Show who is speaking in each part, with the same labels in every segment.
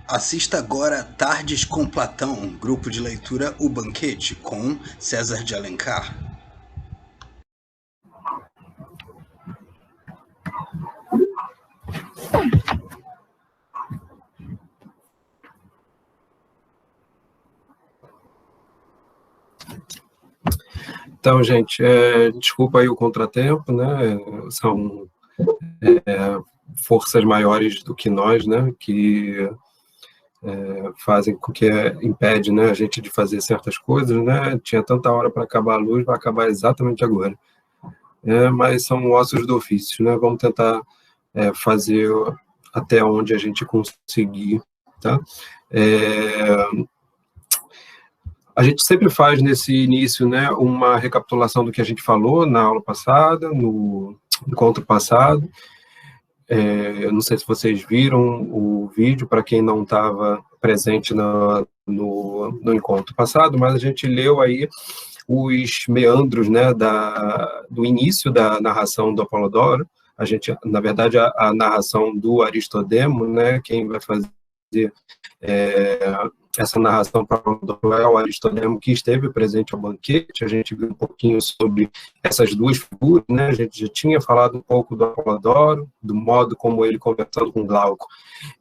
Speaker 1: Assista agora Tardes com Platão, grupo de leitura O Banquete, com César de Alencar.
Speaker 2: Então, gente, desculpa aí o contratempo, né? São forças maiores do que nós, né? Que fazem com que impede, né, a gente de fazer certas coisas, né? Tinha tanta hora para acabar a luz, vai acabar exatamente agora. Mas são ossos do ofício, né? Vamos tentar fazer até onde a gente conseguir, tá? A gente sempre faz nesse início, né, uma recapitulação do que a gente falou na aula passada, no encontro passado. Eu não sei se vocês viram o vídeo, para quem não estava presente no encontro passado, mas a gente leu aí os meandros, né, do início da narração do Apolodoro. A gente, na verdade, a narração do Aristodemo, né, quem vai fazer essa narração para o Aristodemo, que esteve presente ao banquete. A gente viu um pouquinho sobre essas duas figuras, né? A gente já tinha falado um pouco do Apolodoro, do modo como ele, conversando com Glauco,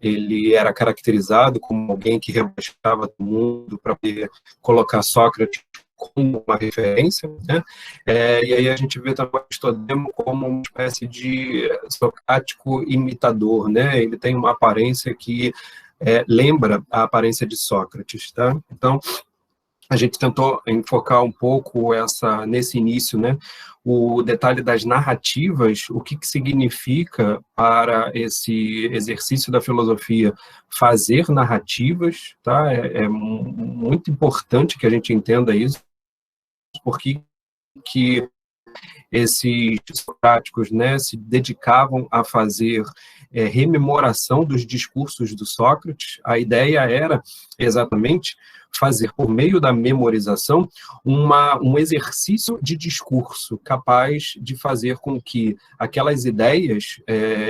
Speaker 2: ele era caracterizado como alguém que rebaixava o mundo para poder colocar Sócrates como uma referência, né? E aí a gente vê também o Aristodemo como uma espécie de socrático imitador, né? Ele tem uma aparência que lembra a aparência de Sócrates, tá? Então, a gente tentou enfocar um pouco nesse início, né, o detalhe das narrativas, o que significa para esse exercício da filosofia fazer narrativas, tá? É muito importante que a gente entenda isso, porque que esses socráticos, né, se dedicavam a fazer rememoração dos discursos do Sócrates. A ideia era exatamente fazer, por meio da memorização, um exercício de discurso capaz de fazer com que aquelas ideias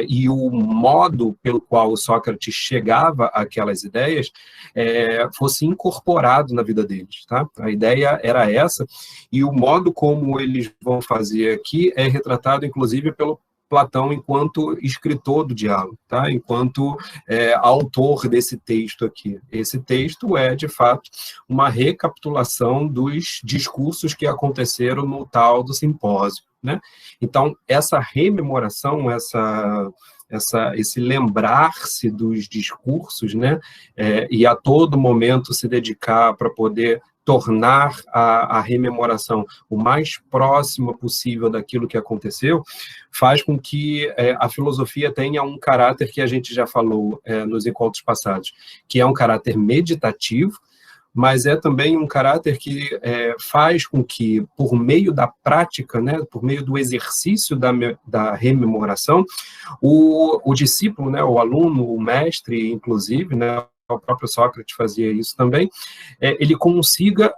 Speaker 2: e o modo pelo qual o Sócrates chegava àquelas ideias fosse incorporado na vida deles, tá? A ideia era essa, e o modo como eles vão fazer aqui é retratado, inclusive, pelo Platão enquanto escritor do diálogo, tá? Enquanto autor desse texto aqui. Esse texto é, de fato, uma recapitulação dos discursos que aconteceram no tal do simpósio, né? Então, essa rememoração, esse lembrar-se dos discursos, né? E a todo momento se dedicar para poder tornar a rememoração o mais próxima possível daquilo que aconteceu, faz com que a filosofia tenha um caráter que a gente já falou nos encontros passados, que é um caráter meditativo, mas é também um caráter que faz com que, por meio da prática, né, por meio do exercício da rememoração, o discípulo, né, o aluno, o mestre, inclusive, né, o próprio Sócrates fazia isso também, ele consiga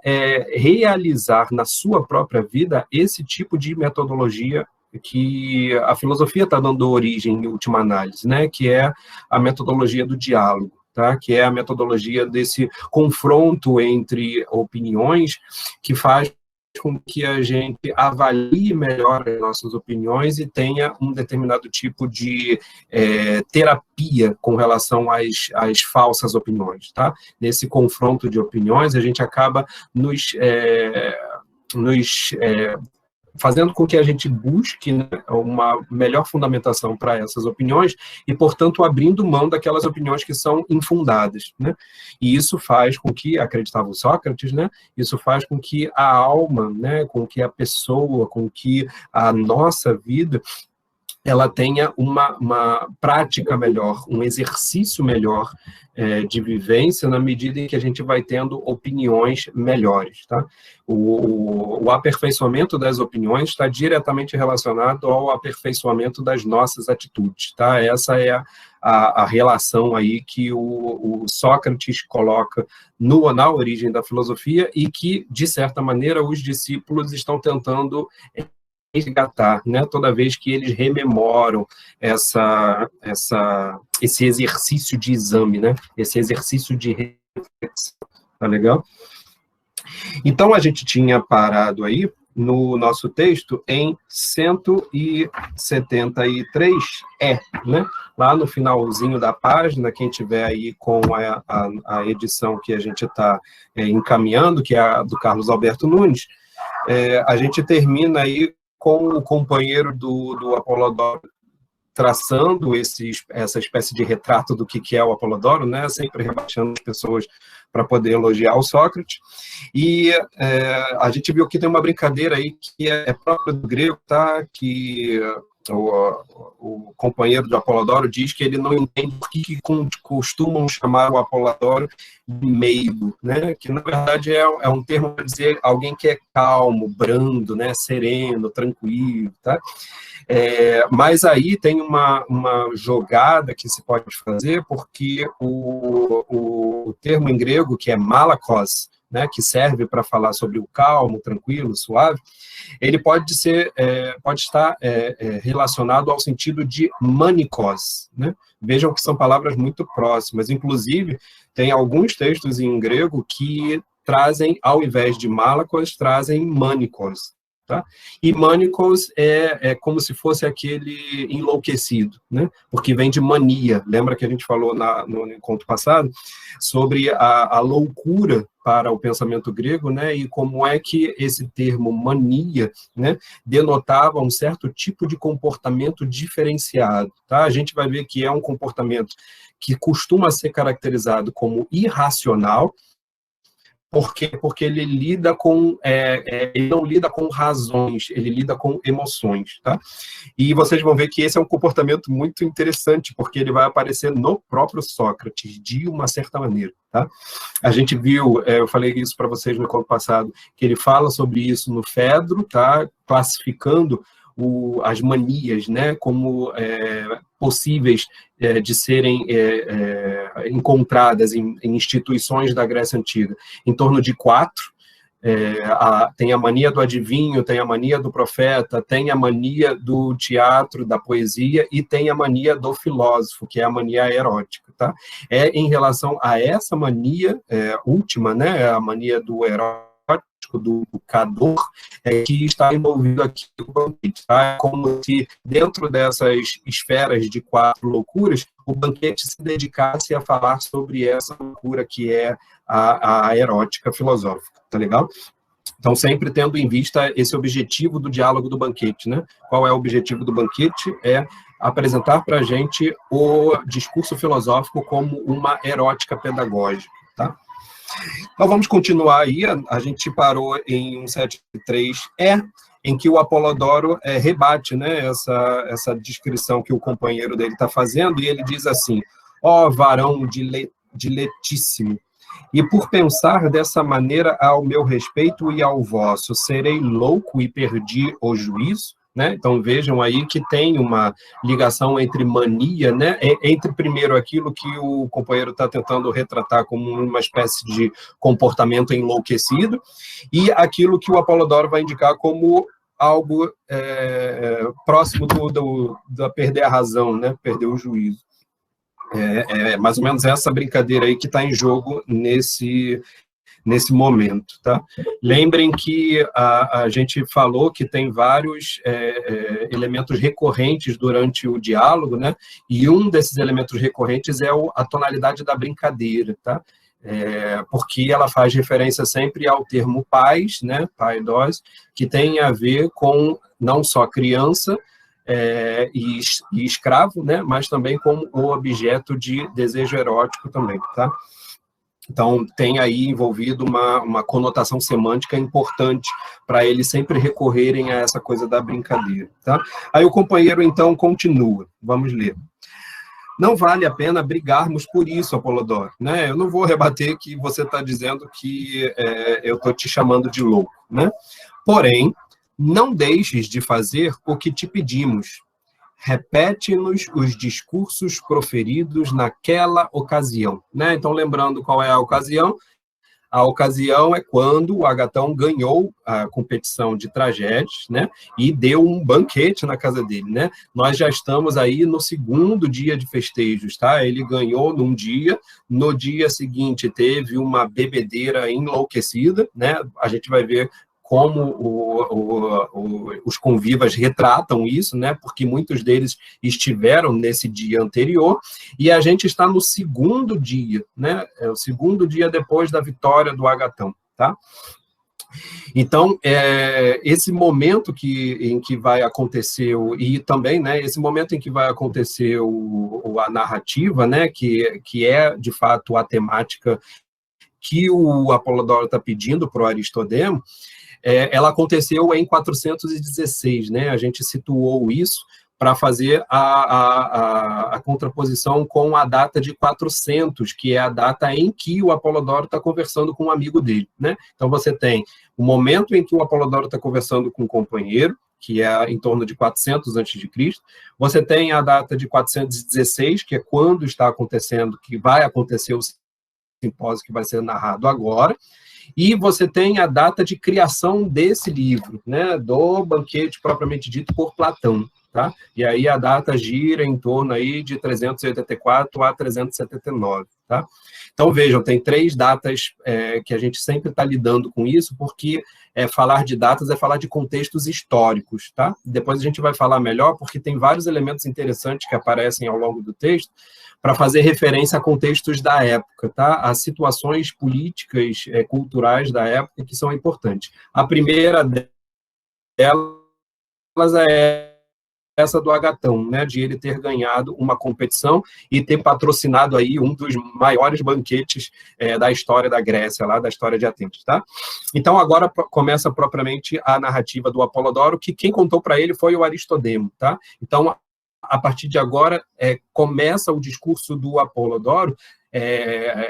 Speaker 2: realizar na sua própria vida esse tipo de metodologia que a filosofia está dando origem em última análise, né, que é a metodologia do diálogo, tá? Que é a metodologia desse confronto entre opiniões que faz com que a gente avalie melhor as nossas opiniões e tenha um determinado tipo de terapia com relação às falsas opiniões, tá? Nesse confronto de opiniões, a gente acaba fazendo com que a gente busque, né, uma melhor fundamentação para essas opiniões e, portanto, abrindo mão daquelas opiniões que são infundadas, né? E isso faz com que, acreditava o Sócrates, né, isso faz com que a alma, né, com que a pessoa, com que a nossa vida ela tenha uma prática melhor, um exercício melhor de vivência, na medida em que a gente vai tendo opiniões melhores, tá? O aperfeiçoamento das opiniões está diretamente relacionado ao aperfeiçoamento das nossas atitudes, tá? Essa é a relação aí que o Sócrates coloca na origem da filosofia e que, de certa maneira, os discípulos estão tentando resgatar, né? Toda vez que eles rememoram esse exercício de exame, né? Esse exercício de reflexão, tá legal? Então, a gente tinha parado aí, no nosso texto, em 173, né? Lá no finalzinho da página, quem tiver aí com a edição que a gente está encaminhando, que é a do Carlos Alberto Nunes, a gente termina aí com o companheiro do Apolodoro traçando essa espécie de retrato do que é o Apolodoro, né? Sempre rebaixando as pessoas para poder elogiar o Sócrates. E a gente viu que tem uma brincadeira aí que é própria do grego, tá? Que o companheiro do Apolodoro diz que ele não entende por que costumam chamar o Apolodoro de meigo, né? Que na verdade é um termo para dizer alguém que é calmo, brando, né? Sereno, tranquilo, tá? Mas aí tem uma jogada que se pode fazer, porque o termo em grego, que é malakos, né, que serve para falar sobre o calmo, tranquilo, suave, ele pode estar relacionado ao sentido de manikos, né? Vejam que são palavras muito próximas. Inclusive, tem alguns textos em grego que trazem, ao invés de malakos, trazem manikos. Tá? E manikos é como se fosse aquele enlouquecido, né? Porque vem de mania. Lembra que a gente falou no encontro passado sobre a loucura para o pensamento grego, né? E como é que esse termo mania, né, denotava um certo tipo de comportamento diferenciado. Tá? A gente vai ver que é um comportamento que costuma ser caracterizado como irracional. Por quê? Porque ele lida ele não lida com razões, ele lida com emoções, tá? E vocês vão ver que esse é um comportamento muito interessante, porque ele vai aparecer no próprio Sócrates, de uma certa maneira, tá? A gente viu, eu falei isso para vocês no encontro passado, que ele fala sobre isso no Fedro, tá? Classificando as manias, né, como possíveis de serem encontradas em instituições da Grécia Antiga, em torno de 4. Tem a mania do adivinho, tem a mania do profeta, tem a mania do teatro, da poesia, e tem a mania do filósofo, que é a mania erótica. Tá? Em relação a essa mania última, né, a mania do erótico, do cador, que está envolvido aqui no banquete. Tá? Como se, dentro dessas esferas de 4 loucuras, o banquete se dedicasse a falar sobre essa loucura que é a erótica filosófica. Tá legal? Então, sempre tendo em vista esse objetivo do diálogo do banquete. Né? Qual é o objetivo do banquete? É apresentar para a gente o discurso filosófico como uma erótica pedagógica. Tá? Então, vamos continuar aí. A gente parou em 173, em que o Apolodoro rebate, né, essa descrição que o companheiro dele está fazendo, e ele diz assim: ó varão diletíssimo, e por pensar dessa maneira ao meu respeito e ao vosso, serei louco e perdi o juízo? Né? Então, vejam aí que tem uma ligação entre mania, né? Entre, primeiro, aquilo que o companheiro está tentando retratar como uma espécie de comportamento enlouquecido, e aquilo que o Apolodoro vai indicar como algo próximo da perder a razão, né? Perder o juízo. Mais ou menos essa brincadeira aí que está em jogo nesse momento, tá? Lembrem que a gente falou que tem vários elementos recorrentes durante o diálogo, né? E um desses elementos recorrentes é a tonalidade da brincadeira, tá? Porque ela faz referência sempre ao termo pais, né? Paidos, que tem a ver com não só criança e escravo, né? Mas também com o objeto de desejo erótico também, tá? Então, tem aí envolvido uma conotação semântica importante para eles sempre recorrerem a essa coisa da brincadeira. Tá? Aí o companheiro, então, continua. Vamos ler. Não vale a pena brigarmos por isso, Apolodoro. Né? Eu não vou rebater que você está dizendo que eu estou te chamando de louco. Né? Porém, não deixes de fazer o que te pedimos. Repete-nos os discursos proferidos naquela ocasião. Né? Então, lembrando qual é a ocasião é quando o Agatão ganhou a competição de tragédias, né? E deu um banquete na casa dele. Né? Nós já estamos aí no segundo dia de festejos. Tá? Ele ganhou num dia, no dia seguinte teve uma bebedeira enlouquecida. Né? A gente vai ver como os convivas retratam isso, né? Porque muitos deles estiveram nesse dia anterior, e a gente está no segundo dia, né? É o segundo dia depois da vitória do Agatão, tá? Então, esse momento em que vai acontecer, e também, né, esse momento em que vai acontecer a narrativa, né, que é, de fato, a temática que o Apolodoro está pedindo para o Aristodemo, ela aconteceu em 416, né? A gente situou isso para fazer a contraposição com a data de 400, que é a data em que o Apolodoro está conversando com um amigo dele, né? Então, você tem o momento em que o Apolodoro está conversando com um companheiro, que é em torno de 400 a.C., você tem a data de 416, que é quando está acontecendo, que vai acontecer o simpósio que vai ser narrado agora, e você tem a data de criação desse livro, né, do banquete propriamente dito por Platão, tá? E aí a data gira em torno aí de 384 a 379, tá? Então, vejam, tem 3 datas que a gente sempre está lidando com isso, porque falar de datas é falar de contextos históricos, tá? Depois a gente vai falar melhor, porque tem vários elementos interessantes que aparecem ao longo do texto, para fazer referência a contextos da época, tá? A situações políticas, culturais da época que são importantes. A primeira delas é essa do Agatão, né, de ele ter ganhado uma competição e ter patrocinado aí um dos maiores banquetes da história da Grécia, lá da história de Atenas, tá? Então, agora começa propriamente a narrativa do Apolodoro, que quem contou para ele foi o Aristodemo, tá? Então, a partir de agora, começa o discurso do Apolodoro,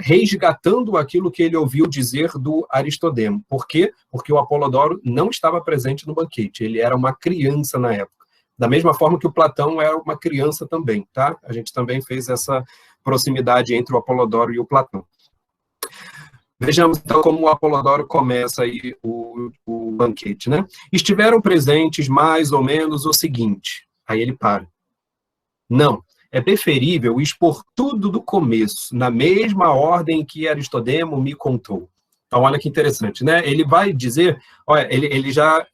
Speaker 2: resgatando aquilo que ele ouviu dizer do Aristodemo. Por quê? Porque o Apolodoro não estava presente no banquete, ele era uma criança na época. Da mesma forma que o Platão era uma criança também, tá? A gente também fez essa proximidade entre o Apolodoro e o Platão. Vejamos, então, como o Apolodoro começa aí o banquete, né? Estiveram presentes mais ou menos o seguinte, aí ele para. Não, é preferível expor tudo do começo, na mesma ordem que Aristodemo me contou. Então, olha que interessante, né? Ele vai dizer, olha, ele já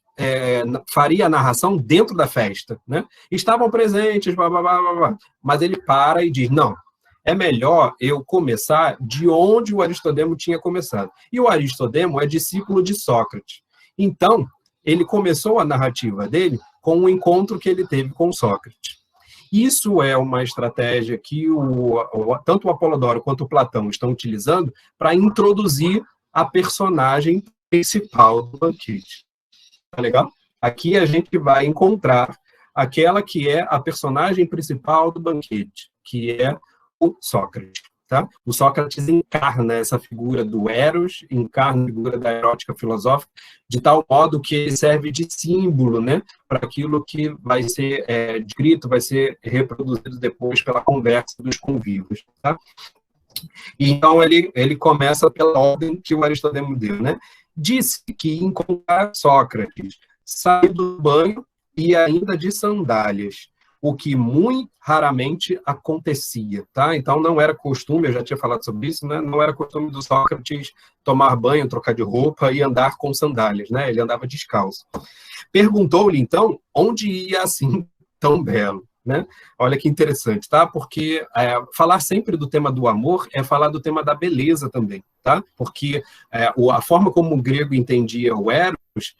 Speaker 2: faria a narração dentro da festa, né? Estavam presentes, blá, blá, blá, blá, blá. Mas ele para e diz, não, é melhor eu começar de onde o Aristodemo tinha começado. E o Aristodemo é discípulo de Sócrates. Então, ele começou a narrativa dele com um encontro que ele teve com Sócrates. Isso é uma estratégia que tanto o Apolodoro quanto o Platão estão utilizando para introduzir a personagem principal do banquete. Tá legal? Aqui a gente vai encontrar aquela que é a personagem principal do banquete, que é o Sócrates. Tá? O Sócrates encarna essa figura do Eros, encarna a figura da erótica filosófica, de tal modo que ele serve de símbolo, né, para aquilo que vai ser descrito, vai ser reproduzido depois pela conversa dos convivos. Tá? Então, ele começa pela ordem que o Aristodemo deu. Né? Disse que encontrar Sócrates saiu do banho e ainda de sandálias, o que muito raramente acontecia, tá? Então, não era costume, eu já tinha falado sobre isso, né? Não era costume do Sócrates tomar banho, trocar de roupa e andar com sandálias, né? Ele andava descalço. Perguntou-lhe, então, onde ia assim tão belo, né? Olha que interessante, tá? Porque falar sempre do tema do amor é falar do tema da beleza também, tá? Porque a forma como o grego entendia o Eros,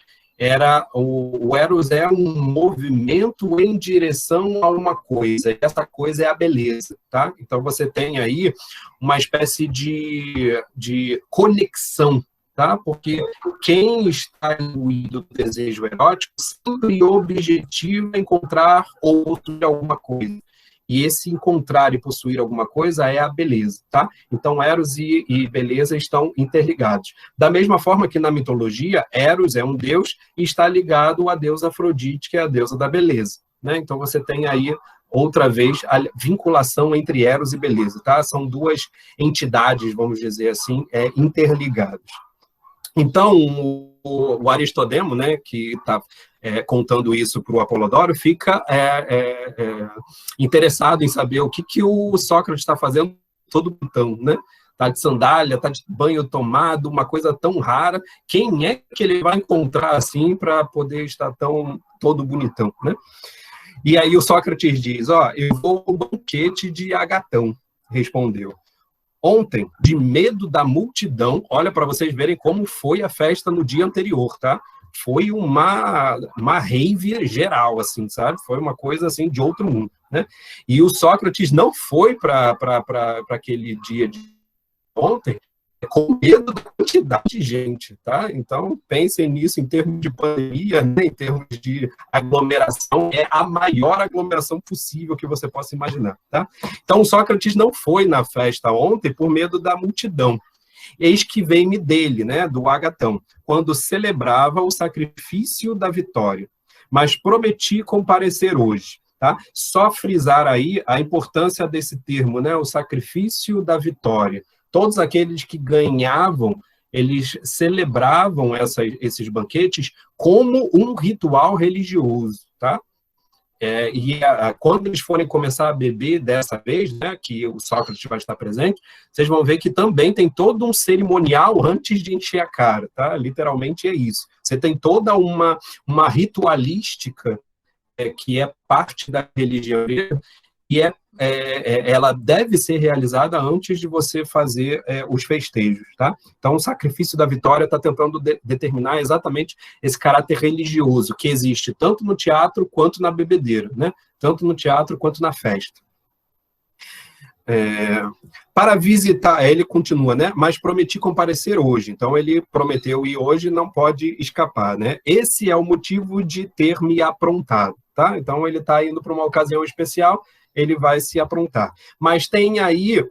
Speaker 2: o Eros é um movimento em direção a uma coisa, e essa coisa é a beleza, tá? Então você tem aí uma espécie de conexão, tá? Porque quem está imbuído do desejo erótico sempre objetiva encontrar ou possuir alguma coisa. E esse encontrar e possuir alguma coisa é a beleza, tá? Então, Eros e beleza estão interligados. Da mesma forma que na mitologia, Eros é um deus e está ligado à deusa Afrodite, que é a deusa da beleza, né? Então, você tem aí, outra vez, a vinculação entre Eros e beleza, tá? São duas entidades, vamos dizer assim, interligadas. Então, o Aristodemo, né, que está contando isso para o Apolodoro, fica interessado em saber o que o Sócrates está fazendo todo bonitão, né? Está de sandália, está de banho tomado, uma coisa tão rara. Quem é que ele vai encontrar assim para poder estar todo bonitão, né? E aí o Sócrates diz, eu vou ao banquete de Agatão, respondeu. Ontem, de medo da multidão, olha para vocês verem como foi a festa no dia anterior, tá? Foi uma rave geral, assim, sabe? Foi uma coisa, assim, de outro mundo, né? E o Sócrates não foi para aquele dia de ontem com medo da quantidade de gente, tá? Então, pensem nisso em termos de pandemia, né? Em termos de aglomeração, é a maior aglomeração possível que você possa imaginar, tá? Então, o Sócrates não foi na festa ontem por medo da multidão. Eis que veio-me dele, né, do Agatão, quando celebrava o sacrifício da vitória. Mas prometi comparecer hoje, tá? Só frisar aí a importância desse termo, né, o sacrifício da vitória. Todos aqueles que ganhavam, eles celebravam esses banquetes como um ritual religioso, tá? Quando eles forem começar a beber dessa vez, né, que o Sócrates vai estar presente, vocês vão ver que também tem todo um cerimonial antes de encher a cara, tá? Literalmente é isso. Você tem toda uma ritualística que é parte da religião grega, e ela deve ser realizada antes de você fazer os festejos, tá? Então, o sacrifício da vitória está tentando determinar exatamente esse caráter religioso que existe tanto no teatro quanto na bebedeira, né? Tanto no teatro quanto na festa. Para visitar, ele continua, né? Mas prometi comparecer hoje. Então, ele prometeu ir hoje, não pode escapar, né? Esse é o motivo de ter me aprontado, tá? Então, ele está indo para uma ocasião especial, ele vai se aprontar. Mas tem aí,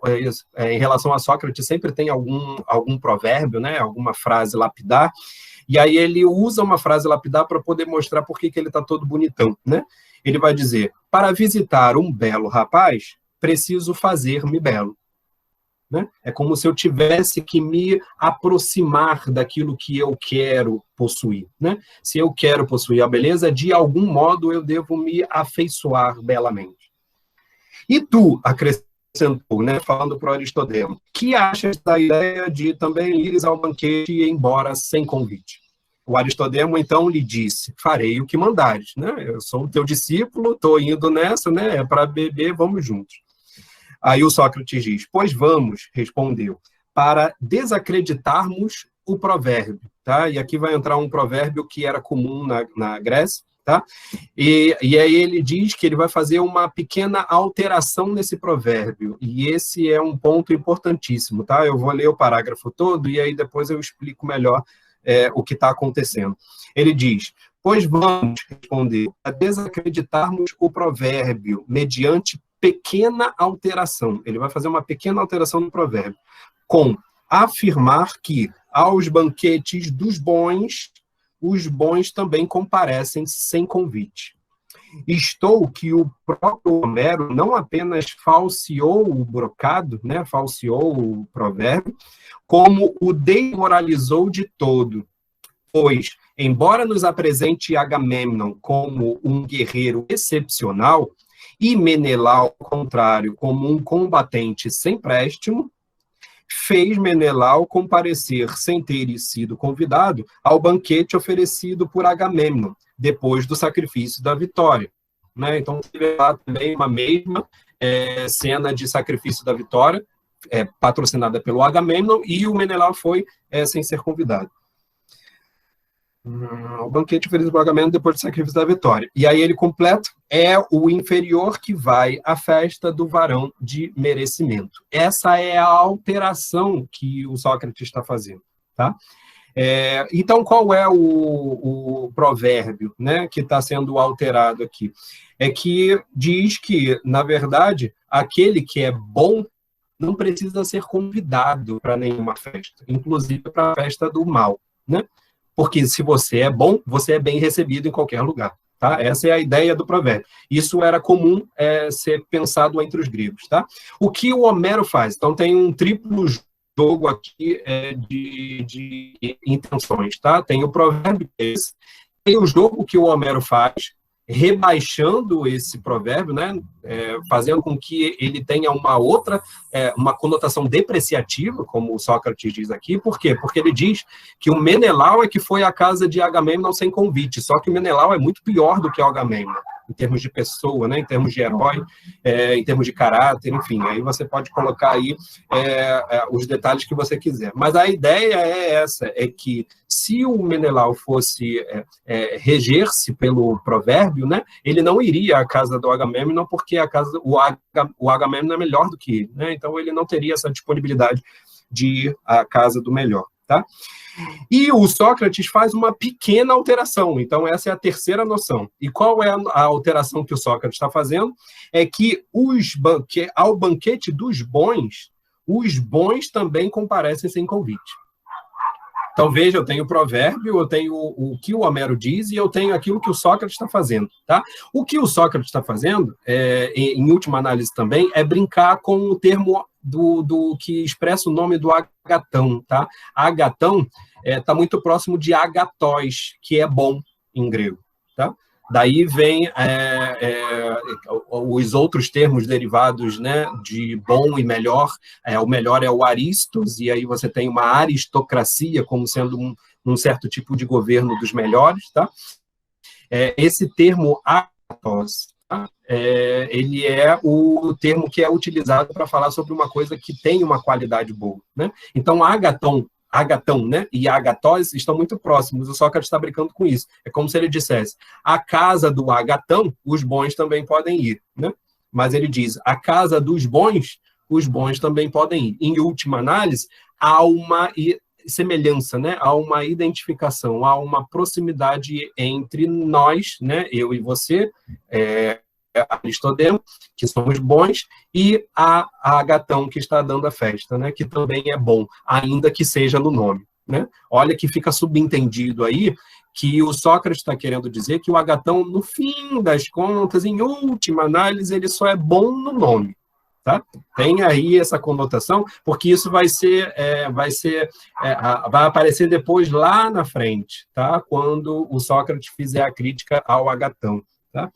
Speaker 2: em relação a Sócrates, sempre tem algum provérbio, né, alguma frase lapidar, e aí ele usa uma frase lapidar para poder mostrar por que ele está todo bonitão, né? Ele vai dizer, para visitar um belo rapaz, preciso fazer-me belo. Né? É como se eu tivesse que me aproximar daquilo que eu quero possuir. Né? Se eu quero possuir a beleza, de algum modo eu devo me afeiçoar belamente. E tu, acrescentou, né, falando para o Aristodemo, que achas da ideia de também ires ao banquete e ir embora sem convite? O Aristodemo, então, lhe disse, farei o que mandares, né? Eu sou o teu discípulo, estou indo nessa, né? É para beber, vamos juntos. Aí o Sócrates diz, pois vamos, respondeu, para desacreditarmos o provérbio, tá? E aqui vai entrar um provérbio que era comum na Grécia, tá? E aí ele diz que ele vai fazer uma pequena alteração nesse provérbio, e esse é um ponto importantíssimo, tá? Eu vou ler o parágrafo todo, e aí depois eu explico melhor o que está acontecendo. Ele diz, pois vamos, respondeu, a desacreditarmos o provérbio, mediante pequena alteração. Ele vai fazer uma pequena alteração no provérbio, com afirmar que aos banquetes dos bons, os bons também comparecem sem convite. Estou que o próprio Homero não apenas falseou o brocado, né, falseou o provérbio, como o desmoralizou de todo. Pois, embora nos apresente Agamemnon como um guerreiro excepcional, e Menelau, ao contrário, como um combatente sem préstimo, fez Menelau comparecer, sem ter sido convidado, ao banquete oferecido por Agamemnon, depois do sacrifício da vitória. Né? Então, teve lá também uma mesma cena de sacrifício da vitória, patrocinada pelo Agamemnon, e o Menelau foi sem ser convidado. O banquete feliz do pagamento depois do sacrifício da vitória. E aí ele completa, é o inferior que vai à festa do varão de merecimento. Essa é a alteração que o Sócrates está fazendo, tá? Então, qual é o provérbio, né, que está sendo alterado aqui? É que diz que, na verdade, aquele que é bom não precisa ser convidado para nenhuma festa, inclusive para a festa do mal, né? Porque se você é bom, você é bem recebido em qualquer lugar, tá? Essa é a ideia do provérbio. Isso era comum ser pensado entre os gregos, tá? O que o Homero faz? Então, tem um triplo jogo aqui de intenções, tá? Tem o provérbio, tem o jogo que o Homero faz, rebaixando esse provérbio, né, fazendo com que ele tenha uma outra, uma conotação depreciativa, como o Sócrates diz aqui. Por quê? Porque ele diz que o Menelau é que foi à casa de Agamemnon sem convite, só que o Menelau é muito pior do que o Agamemnon, em termos de pessoa, né, em termos de herói, em termos de caráter, enfim, aí você pode colocar aí os detalhes que você quiser. Mas a ideia é essa, é que se o Menelau fosse reger-se pelo provérbio, né, ele não iria à casa do Agamemnon, porque o Agamemnon é melhor do que ele, né, então ele não teria essa disponibilidade de ir à casa do melhor, tá? E o Sócrates faz uma pequena alteração, então essa é a terceira noção. E qual é a alteração que o Sócrates está fazendo? É que ao banquete dos bons, os bons também comparecem sem convite. Então, veja, eu tenho o provérbio, eu tenho o que o Homero diz e eu tenho aquilo que o Sócrates está fazendo, tá? O que o Sócrates está fazendo, em última análise também, é brincar com o termo do que expressa o nome do agatão, tá? Agatão está muito próximo de agatóis, que é bom em grego, tá? Daí vem os outros termos derivados, né, de bom e melhor. O melhor é o aristos, e aí você tem uma aristocracia como sendo um certo tipo de governo dos melhores. Tá? Esse termo agatos, tá? Ele é o termo que é utilizado para falar sobre uma coisa que tem uma qualidade boa. Né? Então, agatão, né, e agatóis estão muito próximos. O Sócrates está brincando com isso. É como se ele dissesse: a casa do agatão, os bons também podem ir, né? Mas ele diz: a casa dos bons, os bons também podem ir. Em última análise, há uma semelhança, né? Há uma identificação, há uma proximidade entre nós, né, eu e você, Aristodemo, que somos bons, e a Agatão, que está dando a festa, né, que também é bom, ainda que seja no nome. Né? Olha que fica subentendido aí que o Sócrates está querendo dizer que o Agatão, no fim das contas, em última análise, ele só é bom no nome. Tá? Tem aí essa conotação, porque isso vai aparecer depois lá na frente, tá? Quando o Sócrates fizer a crítica ao Agatão. Tá?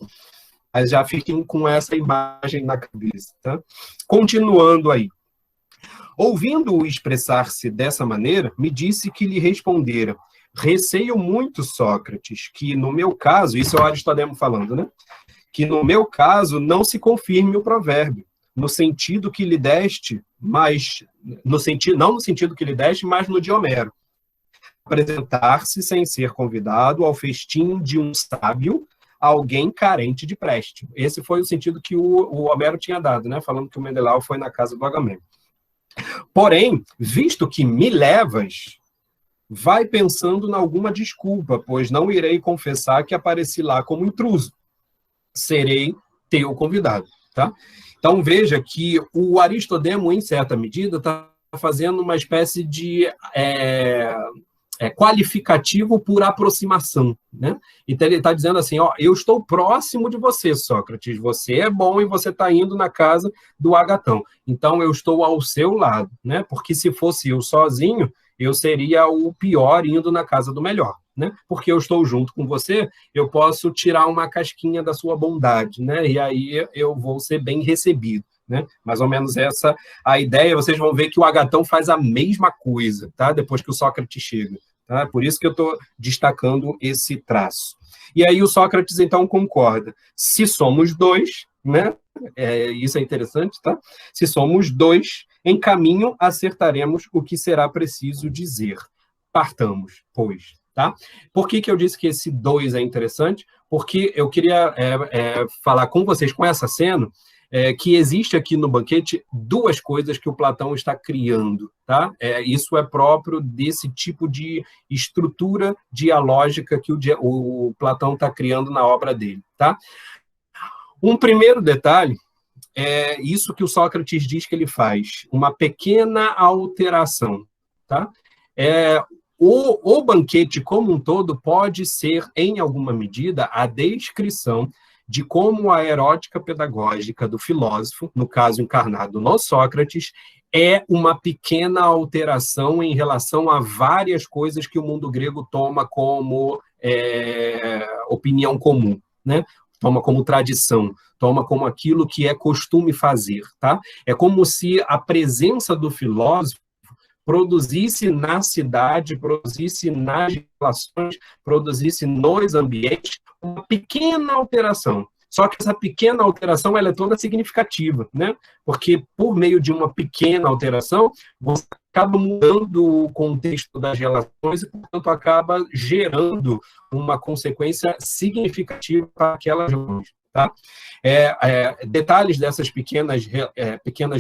Speaker 2: Mas já fiquem com essa imagem na cabeça. Tá? Continuando aí. Ouvindo-o expressar-se dessa maneira, me disse que lhe respondera: receio muito, Sócrates, que no meu caso, isso é o Aristodemo falando, né? Que no meu caso não se confirme o provérbio, no sentido que lhe deste, mas não no sentido que lhe deste, mas no de Homero. Apresentar-se sem ser convidado ao festim de um sábio, alguém carente de préstimo. Esse foi o sentido que o Homero tinha dado, né? Falando que o Menelau foi na casa do Agamemnon. Porém, visto que me levas, vai pensando em alguma desculpa, pois não irei confessar que apareci lá como intruso. Serei teu convidado. Tá? Então, veja que o Aristodemo, em certa medida, está fazendo uma espécie de qualificativo por aproximação. Né? Então, ele está dizendo assim, ó, eu estou próximo de você, Sócrates, você é bom e você está indo na casa do Agatão. Então, eu estou ao seu lado, né? Porque se fosse eu sozinho, eu seria o pior indo na casa do melhor. Né? Porque eu estou junto com você, eu posso tirar uma casquinha da sua bondade, né? E aí eu vou ser bem recebido. Né? Mais ou menos essa a ideia. Vocês vão ver que o Agatão faz a mesma coisa, tá? Depois que o Sócrates chega. Tá? Por isso que eu estou destacando esse traço. E aí o Sócrates, então, concorda. Se somos dois, né? Isso é interessante, tá? Se somos dois, em caminho acertaremos o que será preciso dizer. Partamos, pois. tá? Por que eu disse que esse 2 é interessante? Porque eu queria falar com vocês, com essa cena, que existe aqui no banquete duas coisas que o Platão está criando, tá? Isso é próprio desse tipo de estrutura dialógica que o Platão está criando na obra dele, tá? Um primeiro detalhe é isso que o Sócrates diz que ele faz, uma pequena alteração, tá? O banquete como um todo pode ser, em alguma medida, a descrição de como a erótica pedagógica do filósofo, no caso encarnado no Sócrates, é uma pequena alteração em relação a várias coisas que o mundo grego toma como opinião comum, né? Toma como tradição, toma como aquilo que é costume fazer, tá? É como se a presença do filósofo produzisse na cidade, produzisse nas relações, produzisse nos ambientes uma pequena alteração. Só que essa pequena alteração ela é toda significativa, né? Porque por meio de uma pequena alteração, você acaba mudando o contexto das relações e, portanto, acaba gerando uma consequência significativa para aquelas relações. Tá? Detalhes dessas pequenas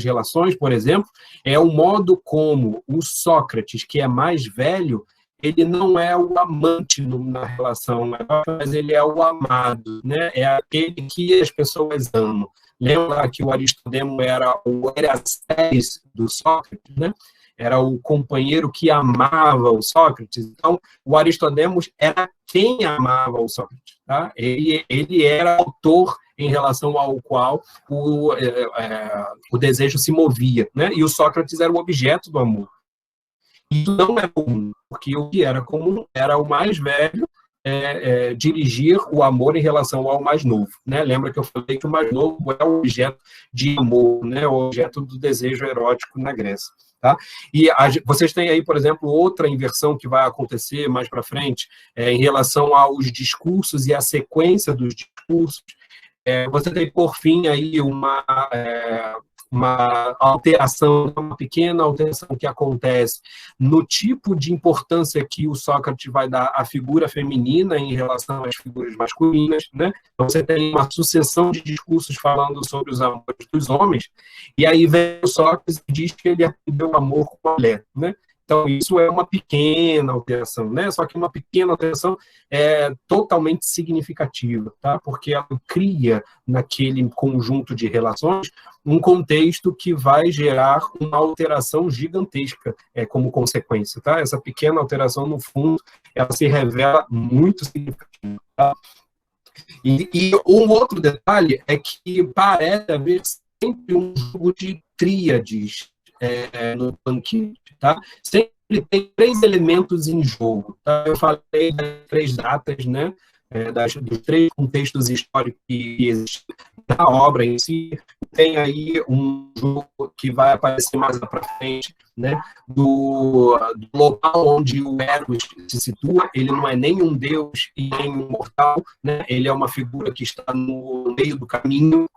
Speaker 2: relações, por exemplo, é o modo como o Sócrates, que é mais velho, ele não é o amante na relação, mas ele é o amado, né? É aquele que as pessoas amam. Lembra que o Aristodemo era o Eraséis do Sócrates, né? Era o companheiro que amava o Sócrates. Então, o Aristodemos era quem amava o Sócrates. Tá? Ele era autor em relação ao qual o desejo se movia, né? E o Sócrates era o objeto do amor. Isso não é comum, porque o que era comum era o mais velho dirigir o amor em relação ao mais novo, né? Lembra que eu falei que o mais novo é o objeto de amor, né? O objeto do desejo erótico na Grécia. Tá? E vocês têm aí, por exemplo, outra inversão que vai acontecer mais para frente em relação aos discursos e a sequência dos discursos. Você tem, por fim, aí uma alteração, uma pequena alteração que acontece no tipo de importância que o Sócrates vai dar à figura feminina em relação às figuras masculinas, né? Então, você tem uma sucessão de discursos falando sobre os amores dos homens, e aí vem o Sócrates e diz que ele aprendeu o amor com a mulher, né? Então, isso é uma pequena alteração, né? Só que uma pequena alteração é totalmente significativa, tá? Porque ela cria, naquele conjunto de relações, um contexto que vai gerar uma alteração gigantesca como consequência, tá? Essa pequena alteração, no fundo, ela se revela muito significativa, tá? E um outro detalhe é que parece haver sempre um jogo de tríades no banquete, tá? Sempre tem 3 elementos em jogo, tá? Eu falei das 3 datas, né? Dos 3 contextos históricos que existem na obra em si. Tem aí um jogo que vai aparecer mais para frente, né? Do local onde o Eros se situa. Ele não é nem um deus e nem um mortal, né? Ele é uma figura que está no meio do caminho.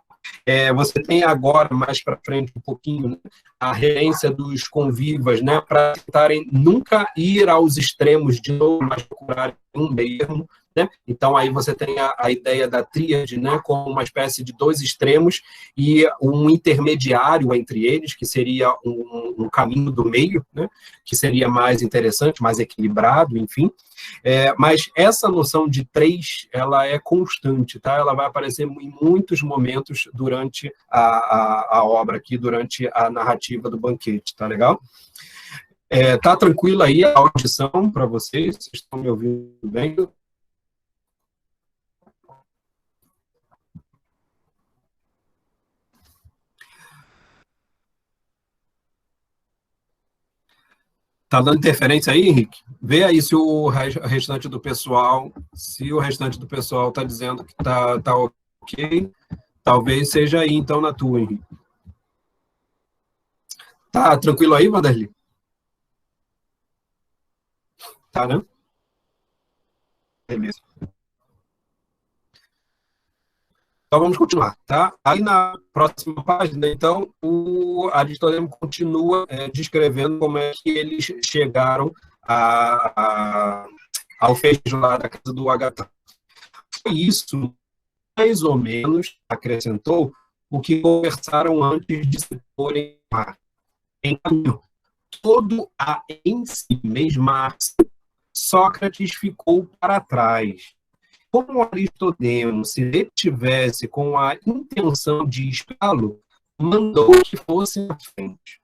Speaker 2: Você tem agora, mais para frente um pouquinho, né, a referência dos convivas, né, para tentarem nunca ir aos extremos de novo, mas procurarem um meio, né? Então, aí você tem a ideia da tríade, né, como uma espécie de 2 extremos e um intermediário entre eles, que seria um caminho do meio, né, que seria mais interessante, mais equilibrado, enfim. Mas essa noção de 3, ela é constante, tá? Ela vai aparecer em muitos momentos durante a obra aqui, durante a narrativa do banquete, tá legal? Tá tranquilo aí a audição para vocês? Vocês estão me ouvindo bem? Tá dando interferência aí, Henrique? Vê aí se o restante do pessoal, está dizendo que tá ok. Talvez seja aí, então, na tua, Henrique. Tá tranquilo aí, Vanderly? Tá, né? Beleza. Então, vamos continuar, tá? Aí, na próxima página, então, o Aristodemo continua descrevendo como é que eles chegaram ao festejo lá da casa do Agatão. Foi isso, mais ou menos, acrescentou, o que conversaram antes de se porem em caminho. Todo a ensimesmar-se, Sócrates ficou para trás. Como Aristodemo se detivesse com a intenção de espiá-lo, mandou que fosse na frente.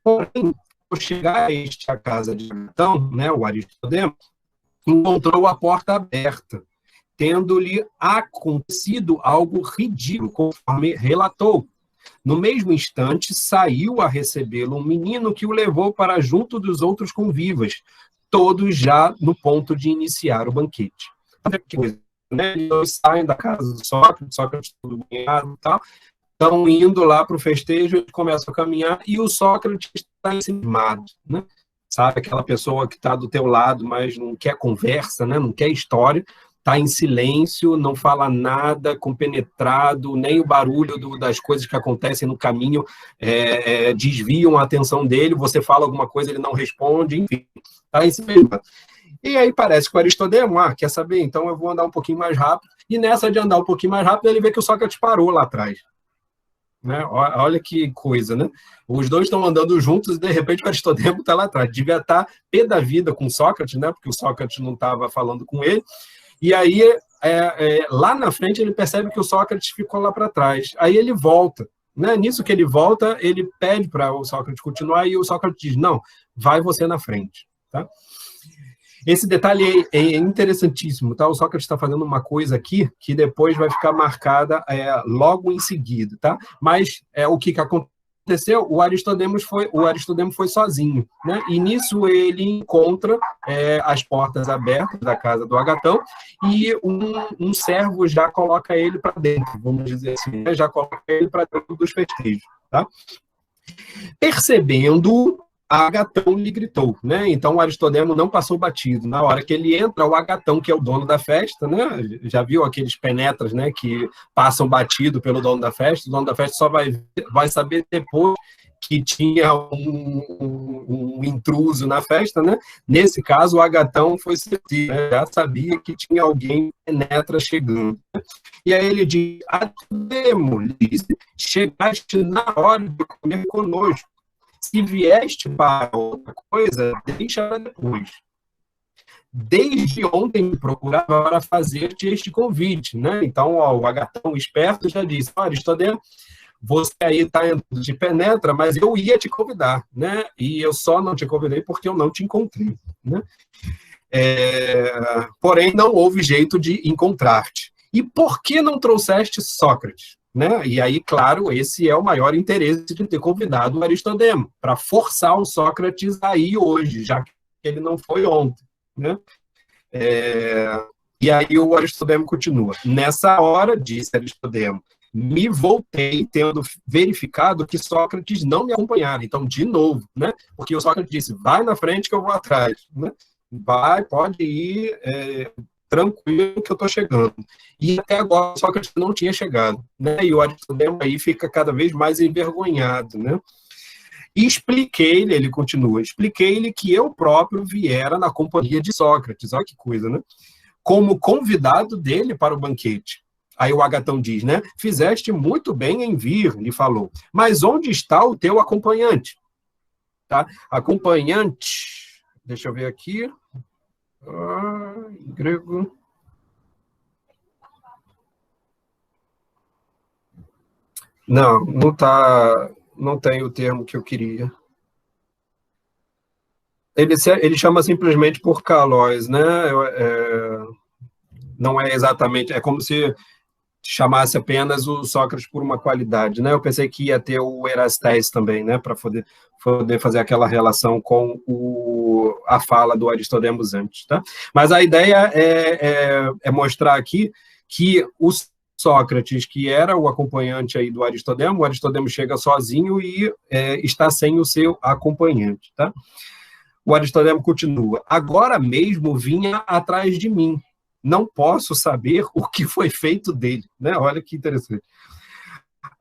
Speaker 2: Porém, ao chegar à casa de Agatão, né, o Aristodemo, encontrou a porta aberta, tendo-lhe acontecido algo ridículo, conforme relatou. No mesmo instante, saiu a recebê-lo um menino que o levou para junto dos outros convivas, todos já no ponto de iniciar o banquete. Né? Eles saem da casa do Sócrates todo banhado e tal, estão indo lá para o festejo, eles começam a caminhar e o Sócrates está ensimado, né? Sabe, aquela pessoa que está do teu lado, mas não quer conversa, né? Não quer história, está em silêncio, não fala nada, compenetrado, nem o barulho das coisas que acontecem no caminho desviam a atenção dele, você fala alguma coisa, ele não responde, enfim, está em silêncio. E aí parece que o Aristodemo, quer saber, então eu vou andar um pouquinho mais rápido, e nessa de andar um pouquinho mais rápido, ele vê que o Sócrates parou lá atrás. Né? Olha que coisa, né? Os dois estão andando juntos e, de repente, o Aristodemo está lá atrás. Devia estar pé da vida com o Sócrates, né? Porque o Sócrates não estava falando com ele. E aí, lá na frente, ele percebe que o Sócrates ficou lá para trás. Aí ele volta. Né? Nisso que ele volta, ele pede para o Sócrates continuar e o Sócrates diz, não, vai você na frente. Tá? Esse detalhe é interessantíssimo, tá? O Sócrates está fazendo uma coisa aqui que depois vai ficar marcada logo em seguida, tá? Mas o que aconteceu? O Aristodemo foi sozinho, né? E nisso ele encontra as portas abertas da casa do Agatão e um servo já coloca ele para dentro, vamos dizer assim, né? Já coloca ele para dentro dos festejos, tá? Percebendo, Agatão lhe gritou, né? Então o Aristodemo não passou batido. Na hora que ele entra, o Agatão, que é o dono da festa, né? Já viu aqueles penetras, né? Que passam batido pelo dono da festa. O dono da festa só vai saber depois que tinha um intruso na festa, né? Nesse caso, o Agatão foi certeiro, né? Já sabia que tinha alguém penetra chegando. E aí ele diz, Aristodemo, chegaste na hora de comer conosco. Se vieste para outra coisa, deixa para depois. Desde ontem me procurava para fazer-te este convite, né? Então, o Agatão esperto já disse, Aristodemo, você aí está entrando de penetra, mas eu ia te convidar, né? E eu só não te convidei porque eu não te encontrei, né? Porém, não houve jeito de encontrar-te. E por que não trouxeste Sócrates? Né? E aí, claro, esse é o maior interesse de ter convidado o Aristodemo, para forçar o Sócrates a ir hoje, já que ele não foi ontem. Né? E aí o Aristodemo continua. Nessa hora, disse Aristodemo, me voltei tendo verificado que Sócrates não me acompanhara. Então, de novo, né? Porque o Sócrates disse, vai na frente que eu vou atrás. Né? Pode ir... tranquilo que eu estou chegando. E até agora, Sócrates não tinha chegado. Né? E o Aristodemo aí fica cada vez mais envergonhado. Né? E expliquei-lhe, ele continua, expliquei-lhe que eu próprio viera na companhia de Sócrates. Olha que coisa, né? Como convidado dele para o banquete. Aí o Agatão diz, né? Fizeste muito bem em vir, lhe falou. Mas onde está o teu acompanhante? Tá? Acompanhante, deixa eu ver aqui... em grego. Não tem o termo que eu queria. Ele chama simplesmente por kalós, né? Não é exatamente, é como se chamasse apenas o Sócrates por uma qualidade, né? Eu pensei que ia ter o Erastés também, né? Para poder fazer aquela relação com a fala do Aristodemos antes, tá? Mas a ideia é mostrar aqui que o Sócrates, que era o acompanhante aí do Aristodemo, o Aristodemo chega sozinho e está sem o seu acompanhante, tá? O Aristodemo continua, agora mesmo vinha atrás de mim, não posso saber o que foi feito dele, né? Olha que interessante.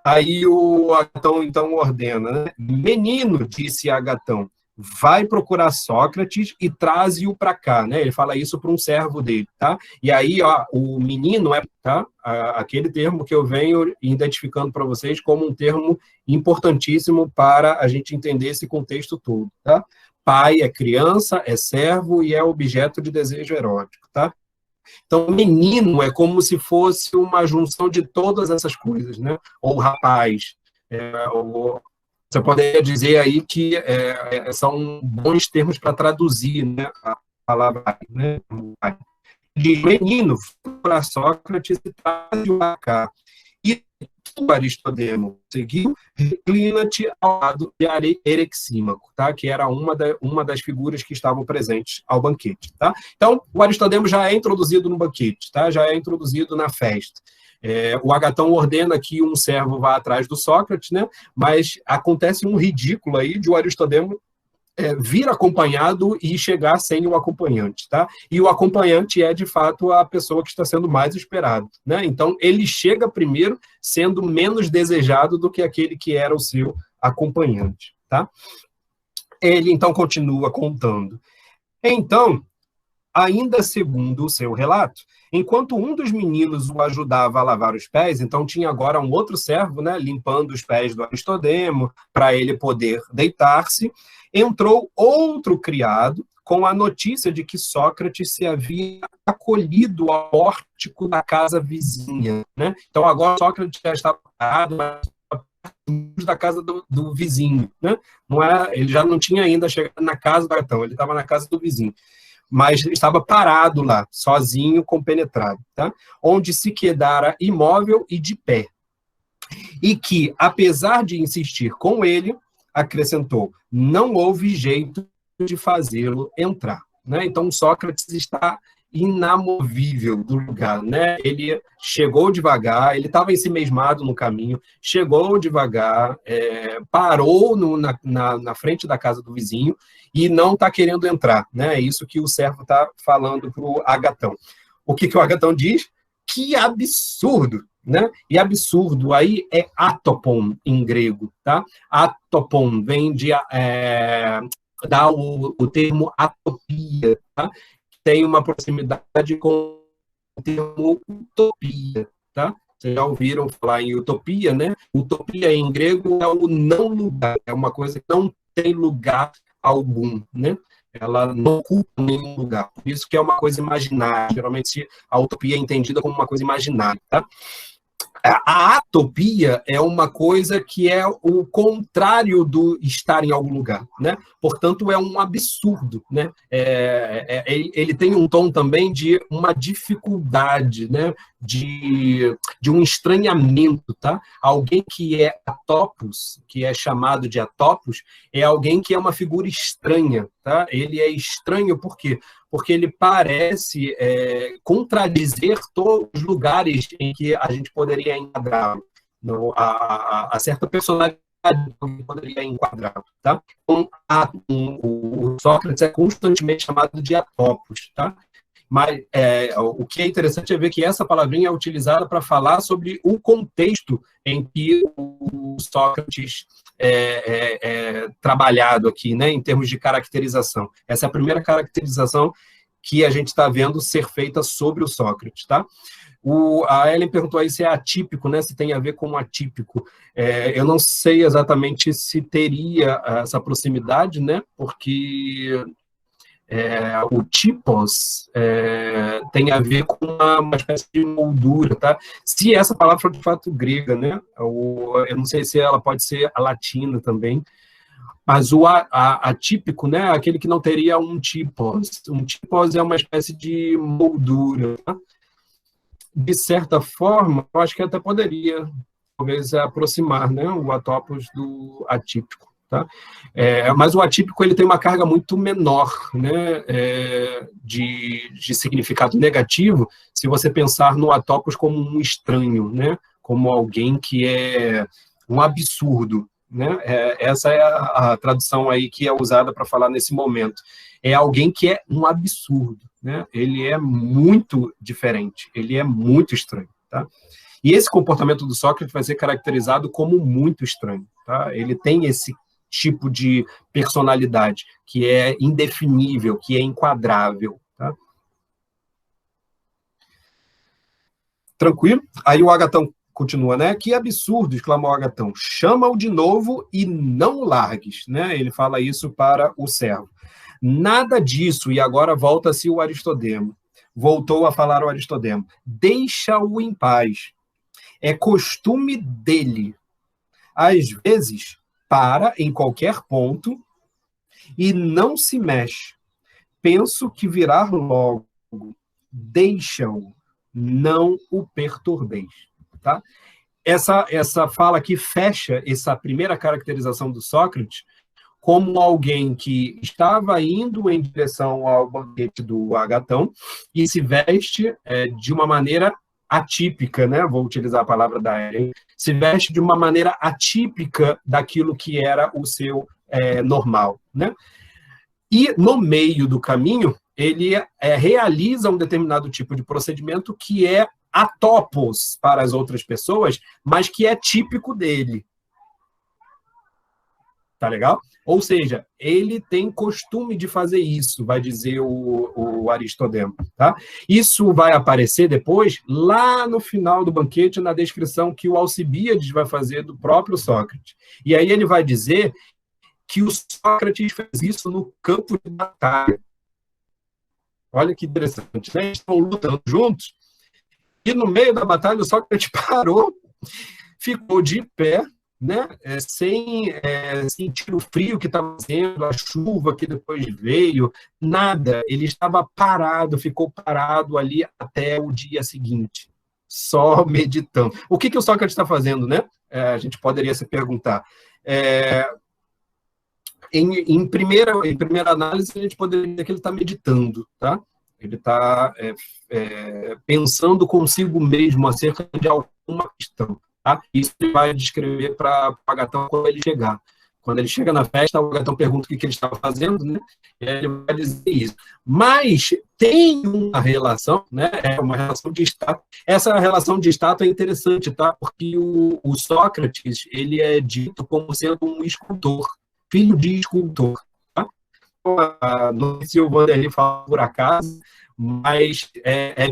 Speaker 2: Aí o Agatão, então, ordena, né? Menino, disse Agatão, vai procurar Sócrates e traze-o para cá, né? Ele fala isso para um servo dele, tá? E aí, ó, o menino tá? Aquele termo que eu venho identificando para vocês como um termo importantíssimo para a gente entender esse contexto todo, tá? Pai é criança, é servo e é objeto de desejo erótico, tá? Então, menino é como se fosse uma junção de todas essas coisas, né? Ou rapaz, você poderia dizer aí que são bons termos para traduzir, né, a palavra, né? De menino, para Sócrates e traz-o para cá. E tu, Aristodemo, seguiu, reclina-te ao lado de Erexímaco, tá? Que era uma das figuras que estavam presentes ao banquete. Tá? Então, o Aristodemo já é introduzido no banquete, tá? Já é introduzido na festa. O Agatão ordena que um servo vá atrás do Sócrates, né? Mas acontece um ridículo aí de o Aristodemo vir acompanhado e chegar sem o acompanhante, tá? E o acompanhante é, de fato, a pessoa que está sendo mais esperada, né? Então, ele chega primeiro sendo menos desejado do que aquele que era o seu acompanhante, tá? Ele, então, continua contando. Então, ainda segundo o seu relato, enquanto um dos meninos o ajudava a lavar os pés, então tinha agora um outro servo, né, limpando os pés do Aristodemo, para ele poder deitar-se, entrou outro criado com a notícia de que Sócrates se havia acolhido ao pórtico da casa vizinha, né? Então agora Sócrates já estava parado da casa do vizinho, né? Ele já não tinha ainda chegado na casa do Agatão, ele estava na casa do vizinho, mas estava parado lá, sozinho, compenetrado, tá? Onde se quedara imóvel e de pé. E que, apesar de insistir com ele, acrescentou, não houve jeito de fazê-lo entrar, né? Então, Sócrates está inamovível do lugar, né? Ele chegou devagar, ele estava ensimesmado no caminho, chegou devagar, parou na frente da casa do vizinho e não está querendo entrar, né? É isso que o servo está falando para o Agatão. O que o Agatão diz? Que absurdo, né? E absurdo aí é atopon em grego, tá? Atopon vem de dá o termo atopia, tá? Tem uma proximidade com o termo utopia, tá? Vocês já ouviram falar em utopia, né? Utopia em grego é o não lugar, é uma coisa que não tem lugar algum, né? Ela não ocupa nenhum lugar. Por isso que é uma coisa imaginária. Geralmente a utopia é entendida como uma coisa imaginária, tá? A atopia é uma coisa que é o contrário do estar em algum lugar, né? Portanto, é um absurdo, né? Ele tem um tom também de uma dificuldade, né? De um estranhamento, tá? Alguém que é atopos, que é chamado de atopos, é alguém que é uma figura estranha, tá? Ele é estranho por quê? Porque ele parece contradizer todos os lugares em que a gente poderia enquadrá-lo, a certa personalidade que poderia enquadrá-lo, tá? Então, o Sócrates é constantemente chamado de atopos, tá? Mas o que é interessante é ver que essa palavrinha é utilizada para falar sobre o contexto em que o Sócrates é trabalhado aqui, né, em termos de caracterização. Essa é a primeira caracterização que a gente está vendo ser feita sobre o Sócrates, tá? A Ellen perguntou aí se é atípico, né, se tem a ver com o atípico. Eu não sei exatamente se teria essa proximidade, né, porque o tipos tem a ver com uma espécie de moldura, tá? Se essa palavra for de fato grega, né? Eu não sei se ela pode ser a latina também, mas o atípico, né? Aquele que não teria um tipos. Um tipos é uma espécie de moldura, tá? De certa forma, eu acho que até poderia, talvez, aproximar, né? O atopos do atípico. Tá? Mas o atípico ele tem uma carga muito menor, né, de significado negativo, se você pensar no atopos como um estranho, né, como alguém que é um absurdo. Né? Essa é a tradução aí que é usada para falar nesse momento. É alguém que é um absurdo. Né? Ele é muito diferente, ele é muito estranho. Tá? E esse comportamento do Sócrates vai ser caracterizado como muito estranho. Tá? Ele tem esse tipo de personalidade, que é indefinível, que é enquadrável. Tá? Tranquilo? Aí o Agatão continua, né? Que absurdo, exclamou o Agatão. Chama-o de novo e não o largues, né? Ele fala isso para o servo. Nada disso, e agora volta-se o Aristodemo. Voltou a falar o Aristodemo. Deixa-o em paz. É costume dele. Às vezes, para em qualquer ponto e não se mexe. Penso que virá logo. Deixa-o, não o perturbeis. Tá? Essa fala aqui fecha essa primeira caracterização do Sócrates como alguém que estava indo em direção ao banquete do Agatão e se veste de uma maneira atípica, né? Vou utilizar a palavra da Ellen, se veste de uma maneira atípica daquilo que era o seu normal, né? E no meio do caminho, ele realiza um determinado tipo de procedimento que é atopos para as outras pessoas, mas que é típico dele. Tá legal? Ou seja, ele tem costume de fazer isso, vai dizer o Aristodemo. Tá? Isso vai aparecer depois, lá no final do banquete, na descrição que o Alcibíades vai fazer do próprio Sócrates. E aí ele vai dizer que o Sócrates fez isso no campo de batalha. Olha que interessante, né? Eles estão lutando juntos, e no meio da batalha o Sócrates parou, ficou de pé, né? Sem sentir o frio que estava fazendo, a chuva que depois veio, nada. Ele estava parado, ficou parado ali até o dia seguinte, só meditando. O que o Sócrates está fazendo, né? A gente poderia se perguntar. Em primeira análise, a gente poderia dizer que ele está meditando, tá? Ele está pensando consigo mesmo acerca de alguma questão. Tá? Isso ele vai descrever para o Agatão quando ele chegar. Quando ele chega na festa, o Agatão pergunta o que ele estava fazendo, né? E ele vai dizer isso. Mas tem uma relação, né? É uma relação de status. Essa relação de status é interessante, tá? Porque o Sócrates ele é dito como sendo um escultor, filho de escultor. Tá? Não sei se o Vanderlei fala por acaso, mas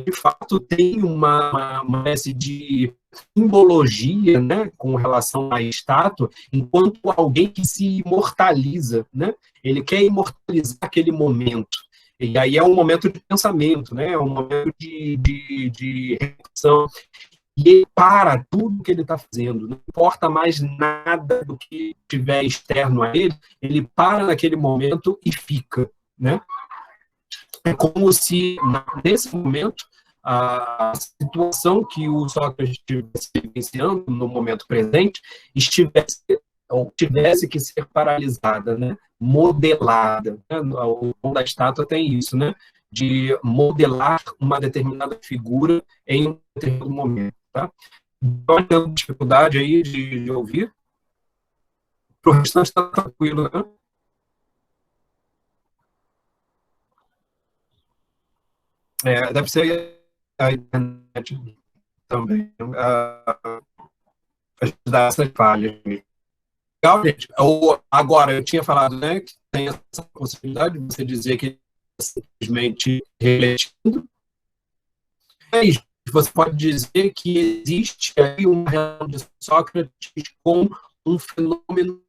Speaker 2: de fato tem uma espécie de simbologia, né, com relação à estátua, enquanto alguém que se imortaliza, né? Ele quer imortalizar aquele momento. E aí é um momento de pensamento, né? É um momento de reflexão. E ele para tudo que ele está fazendo, não importa mais nada do que tiver externo a ele, ele para naquele momento e fica, né? É como se, nesse momento, a situação que o Sócrates estivesse vivenciando no momento presente estivesse ou tivesse que ser paralisada, né? Modelada. Né? O nome da estátua tem isso, né? De modelar uma determinada figura em um determinado momento. Tá? Estou tendo dificuldade aí de ouvir. Para o restante está tranquilo, né? Deve ser a internet também. Ajudar essas falhas. Legal, gente. Agora, eu tinha falado, né, que tem essa possibilidade de você dizer que simplesmente refletindo. Você pode dizer que existe aí uma relação de Sócrates com um fenômeno.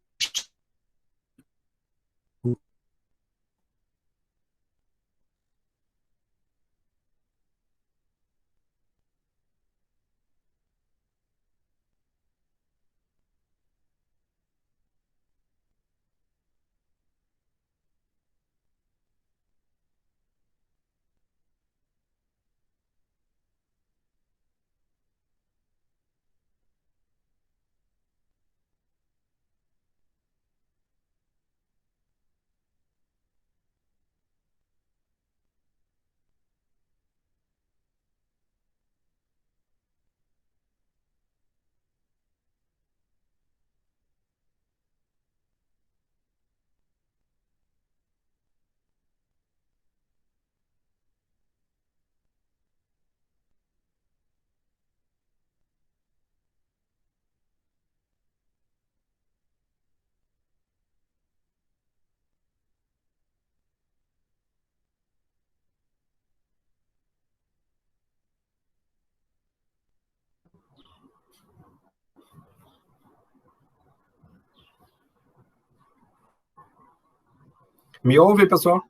Speaker 2: Me ouve, pessoal?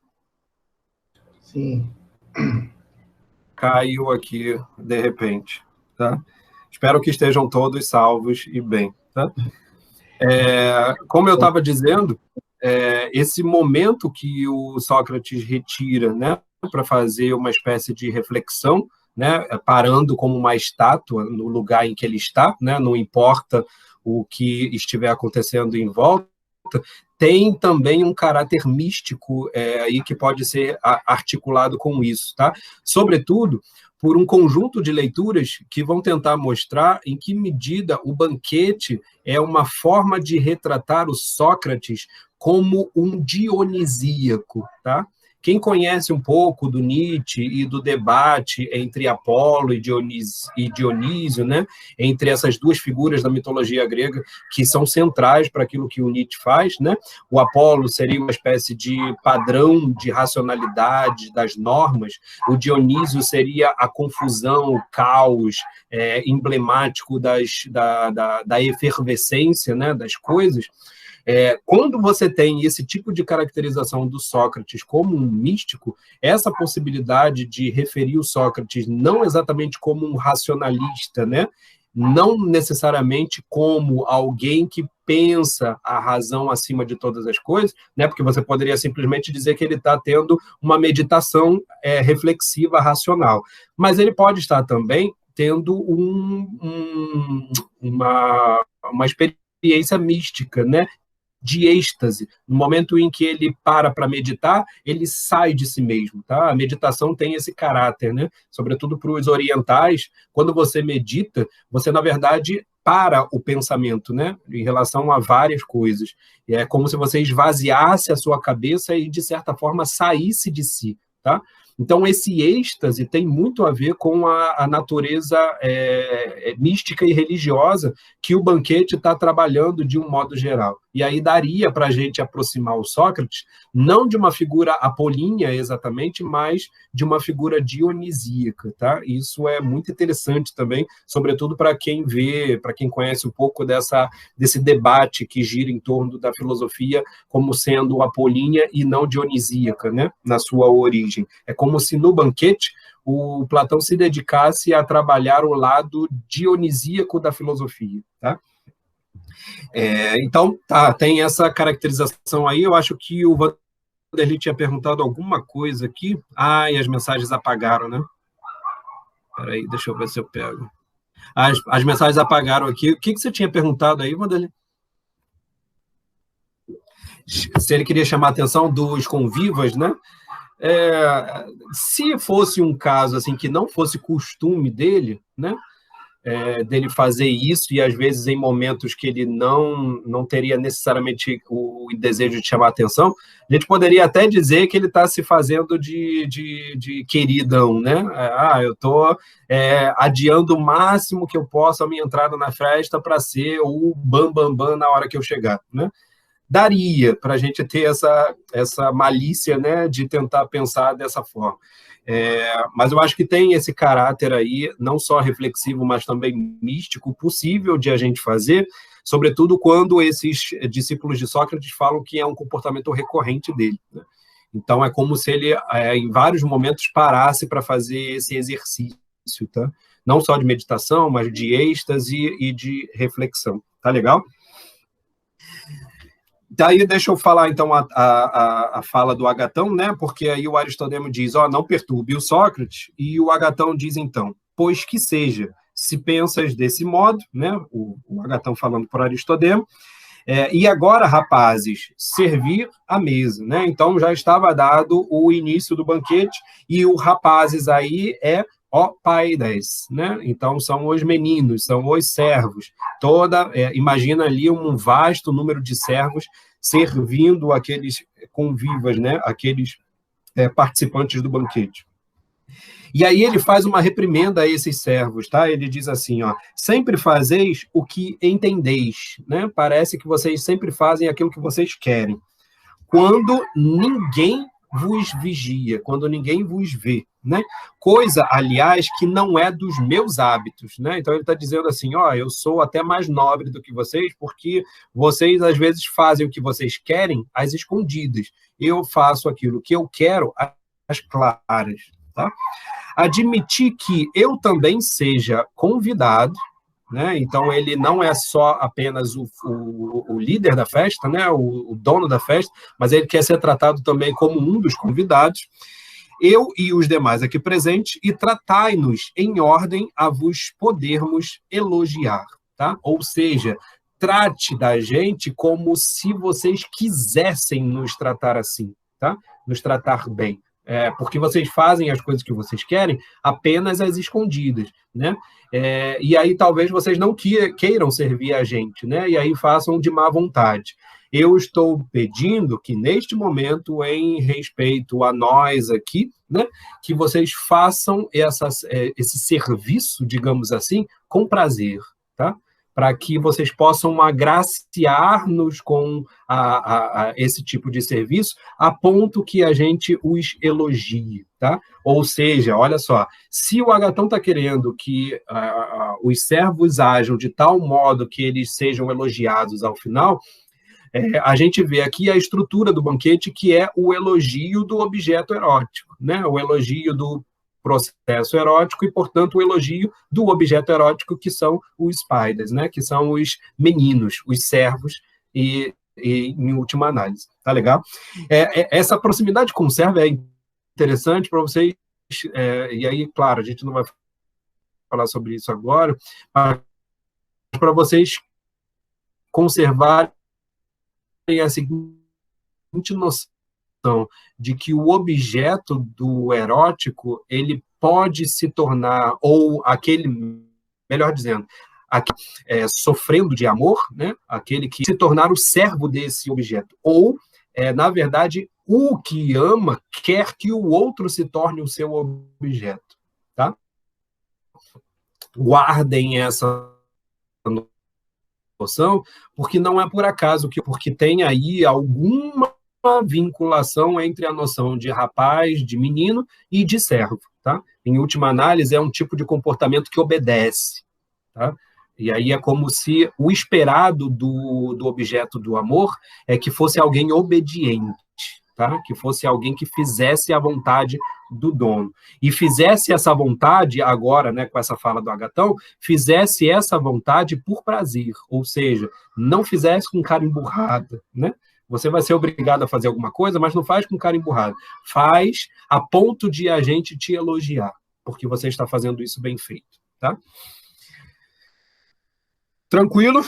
Speaker 3: Sim.
Speaker 2: Caiu aqui de repente, tá? Espero que estejam todos salvos e bem, tá? Como eu estava dizendo, esse momento que o Sócrates retira, né, para fazer uma espécie de reflexão, né, parando como uma estátua no lugar em que ele está, né, não importa o que estiver acontecendo em volta, tem também um caráter místico aí que pode ser articulado com isso, tá? Sobretudo por um conjunto de leituras que vão tentar mostrar em que medida o banquete é uma forma de retratar o Sócrates como um dionisíaco, tá? Quem conhece um pouco do Nietzsche e do debate entre Apolo e Dionísio, né, entre essas duas figuras da mitologia grega que são centrais para aquilo que o Nietzsche faz, né? O Apolo seria uma espécie de padrão de racionalidade das normas, o Dionísio seria a confusão, o caos emblemático da efervescência, né, das coisas. Quando você tem esse tipo de caracterização do Sócrates como um místico, essa possibilidade de referir o Sócrates não exatamente como um racionalista, né? Não necessariamente como alguém que pensa a razão acima de todas as coisas, né? Porque você poderia simplesmente dizer que ele está tendo uma meditação reflexiva racional, mas ele pode estar também tendo uma experiência mística, né? De êxtase. No momento em que ele para meditar, ele sai de si mesmo, tá? A meditação tem esse caráter, né? Sobretudo para os orientais, quando você medita, você, na verdade, para o pensamento, né? Em relação a várias coisas. É como se você esvaziasse a sua cabeça e, de certa forma, saísse de si, tá? Então, esse êxtase tem muito a ver com a natureza mística e religiosa que o banquete está trabalhando de um modo geral. E aí daria para a gente aproximar o Sócrates, não de uma figura apolínea exatamente, mas de uma figura dionisíaca, tá? Isso é muito interessante também, sobretudo para quem vê, para quem conhece um pouco desse debate que gira em torno da filosofia como sendo apolínea e não dionisíaca, né? Na sua origem. É como se no banquete o Platão se dedicasse a trabalhar o lado dionisíaco da filosofia, tá? Então, tem essa caracterização aí. Eu acho que o Vanderlei tinha perguntado alguma coisa aqui. E as mensagens apagaram, né? Espera aí, deixa eu ver se eu pego. As mensagens apagaram aqui. O que você tinha perguntado aí, Vanderlei? Se ele queria chamar a atenção dos convivas, né? Se fosse um caso assim que não fosse costume dele, né? Dele fazer isso, e às vezes em momentos que ele não teria necessariamente o desejo de chamar a atenção, a gente poderia até dizer que ele está se fazendo de queridão, né? Eu estou adiando o máximo que eu posso a minha entrada na festa para ser o bam na hora que eu chegar, né? Daria para a gente ter essa malícia, né, de tentar pensar dessa forma. Mas eu acho que tem esse caráter aí, não só reflexivo, mas também místico, possível de a gente fazer, sobretudo quando esses discípulos de Sócrates falam que é um comportamento recorrente dele, né? Então, é como se ele, em vários momentos, parasse para fazer esse exercício, tá? Não só de meditação, mas de êxtase e de reflexão. Tá legal? Daí, deixa eu falar, então, a fala do Agatão, né? Porque aí o Aristodemo diz, não perturbe o Sócrates, e o Agatão diz, então, pois que seja, se pensas desse modo, né? O Agatão falando por Aristodemo, e agora, rapazes, servir a mesa, né? Então, já estava dado o início do banquete, e o rapazes aí paides, né? Então, são os meninos, são os servos. Imagina ali um vasto número de servos servindo aqueles convivas, né? Aqueles participantes do banquete. E aí ele faz uma reprimenda a esses servos, tá? Ele diz assim, sempre fazeis o que entendeis, né? Parece que vocês sempre fazem aquilo que vocês querem. Quando ninguém vos vigia, quando ninguém vos vê. né? Coisa, aliás, que não é dos meus hábitos, né? Então ele está dizendo assim, ó, eu sou até mais nobre do que vocês, porque vocês às vezes fazem o que vocês querem às escondidas. Eu faço aquilo que eu quero às claras, tá? Admitir que eu também seja convidado, né? Então ele não é só apenas o líder da festa, né? O dono da festa, mas ele quer ser tratado também como um dos convidados. Eu e os demais aqui presentes, e tratai-nos em ordem a vos podermos elogiar, tá? Ou seja, trate da gente como se vocês quisessem nos tratar assim, tá? Nos tratar bem. Porque vocês fazem as coisas que vocês querem apenas às escondidas, né? E aí talvez vocês não queiram servir a gente, né? E aí façam de má vontade. Eu estou pedindo que, neste momento, em respeito a nós aqui, né, que vocês façam esse serviço, digamos assim, com prazer, tá? Para que vocês possam agraciar-nos com esse tipo de serviço, a ponto que a gente os elogie, tá? Ou seja, olha só, se o Agatão está querendo que os servos ajam de tal modo que eles sejam elogiados ao final, a gente vê aqui a estrutura do banquete, que é o elogio do objeto erótico, né? O elogio do processo erótico e, portanto, o elogio do objeto erótico, que são os spiders, né? Que são os meninos, os servos, e em última análise. Tá legal? Essa proximidade com o servo é interessante para vocês, e aí, claro, a gente não vai falar sobre isso agora, mas para vocês conservarem a seguinte noção de que o objeto do erótico, ele pode se tornar, ou aquele, melhor dizendo, sofrendo de amor, né? Aquele que se tornar o servo desse objeto, ou, na verdade, o que ama quer que o outro se torne o seu objeto, tá? Guardem essa noção, porque não é por acaso, porque tem aí alguma vinculação entre a noção de rapaz, de menino e de servo, tá? Em última análise, é um tipo de comportamento que obedece, tá? E aí é como se o esperado do objeto do amor é que fosse alguém obediente, tá? Que fosse alguém que fizesse a vontade do dono. E fizesse essa vontade, agora, né, com essa fala do Agatão, fizesse essa vontade por prazer, ou seja, não fizesse com cara emburrada, né? Você vai ser obrigado a fazer alguma coisa, mas não faz com cara emburrada. Faz a ponto de a gente te elogiar, porque você está fazendo isso bem feito, tá? Tranquilo?